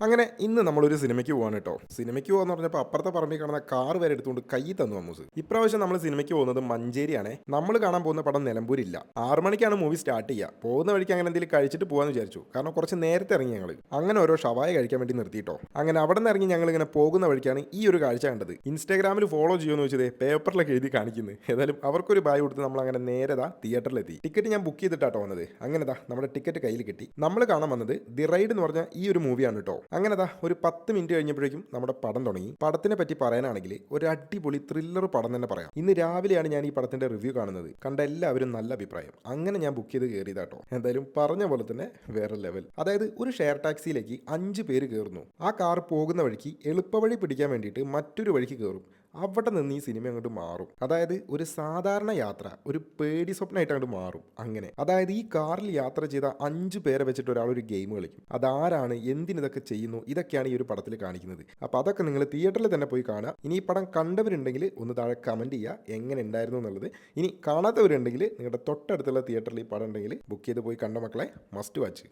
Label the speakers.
Speaker 1: അങ്ങനെ ഇന്ന് നമ്മളൊരു സിനിമയ്ക്ക് പോവാണ് കേട്ടോ. സിനിമയ്ക്ക് പോകാന്ന് പറഞ്ഞപ്പോൾ അപ്പുറത്തെ പറമ്പിൽ കാണുന്ന കാർ വരെ എടുത്തുകൊണ്ട് കൈ തന്നു അമ്മൂസ്. ഇപ്രാവശ്യം നമ്മൾ സിനിമയ്ക്ക് പോകുന്നത് മഞ്ചേരിയാണേ. നമ്മൾ കാണാൻ പോകുന്ന പടം നിലമ്പൂരില്ല. 6 മണിക്കാണ് മൂവി സ്റ്റാർട്ട് ചെയ്യുക. പോകുന്ന വഴിക്ക് അങ്ങനെ എന്തെങ്കിലും കഴിച്ചിട്ട് പോകാന്ന് വിചാരിച്ചു. കാരണം കുറച്ച് നേരത്തെ ഇറങ്ങി ഞങ്ങൾ. അങ്ങനെ ഓരോ ഷവായ കഴിക്കാൻ വേണ്ടി നിർത്തിയിട്ടോ. അങ്ങനെ അവിടെ നിന്ന് ഇറങ്ങി ഞങ്ങൾ ഇങ്ങനെ പോകുന്ന വഴിക്കാണ് ഈ ഒരു കാഴ്ച കണ്ടത്. ഇൻസ്റ്റാഗ്രാമിൽ ഫോളോ ചെയ്യുമെന്ന് വെച്ചതേ പേപ്പറിലൊക്കെ എഴുതി കാണിക്കുന്നത്. ഏതായാലും അവർക്കൊരു ബായ് കൊടുത്ത് നമ്മൾ അങ്ങനെ നേരെ തിയേറ്ററിലെത്തി. ടിക്കറ്റ് ഞാൻ ബുക്ക് ചെയ്തിട്ടാട്ടോ വന്നത്. അങ്ങനെതാ നമ്മുടെ ടിക്കറ്റ് കയ്യിൽ കിട്ടി. നമ്മൾ കാണാൻ വന്നത് ദി റൈഡ് എന്ന് പറഞ്ഞ ഈ ഒരു മൂവിയാണ് കേട്ടോ. അങ്ങനെതാ ഒരു 10 മിനിറ്റ് കഴിഞ്ഞപ്പോഴേക്കും നമ്മുടെ പടം തുടങ്ങി. പടത്തിനെ പറ്റി പറയാനാണെങ്കിൽ ഒരു അടിപൊളി ത്രില്ലർ പടം തന്നെ പറയാം. ഇന്ന് രാവിലെയാണ് ഞാൻ ഈ പടത്തിന്റെ റിവ്യൂ കാണുന്നത്. കണ്ട എല്ലാവരും നല്ല അഭിപ്രായം. അങ്ങനെ ഞാൻ ബുക്ക് ചെയ്ത് കയറിയതാട്ടോ. എന്തായാലും പറഞ്ഞ പോലെ തന്നെ വേറെ ലെവൽ. അതായത് ഒരു ഷെയർ ടാക്സിയിലേക്ക് 5 പേര് കയറുന്നു. ആ കാർ പോകുന്ന വഴിക്ക് എളുപ്പവഴി പിടിക്കാൻ വേണ്ടിയിട്ട് മറ്റൊരു വഴിക്ക് കയറും. അവിടെ നിന്ന് ഈ സിനിമ അങ്ങോട്ട് മാറും. അതായത് ഒരു സാധാരണ യാത്ര ഒരു പേടി സ്വപ്നമായിട്ട് അങ്ങോട്ട് മാറും. അങ്ങനെ അതായത് ഈ കാറിൽ യാത്ര ചെയ്ത 5 പേരെ വെച്ചിട്ട് ഒരാൾ ഒരു ഗെയിം കളിക്കും. അതാരാണ്, എന്തിനിതൊക്കെ ചെയ്യുന്നു, ഇതൊക്കെയാണ് ഈ ഒരു പടത്തിൽ കാണിക്കുന്നത്. അപ്പോൾ അതൊക്കെ നിങ്ങൾ തിയേറ്ററിൽ തന്നെ പോയി കാണുക. ഇനി ഈ പടം കണ്ടവരുണ്ടെങ്കിൽ ഒന്ന് താഴെ കമൻറ്റ് ചെയ്യുക എങ്ങനെ ഉണ്ടായിരുന്നു എന്നുള്ളത്. ഇനി കാണാത്തവരുണ്ടെങ്കിൽ നിങ്ങളുടെ തൊട്ടടുത്തുള്ള തിയേറ്ററിൽ ഈ പടം ഉണ്ടെങ്കിൽ ബുക്ക് ചെയ്ത് പോയി കണ്ട മക്കളെ മസ്റ്റ് വാച്ച്.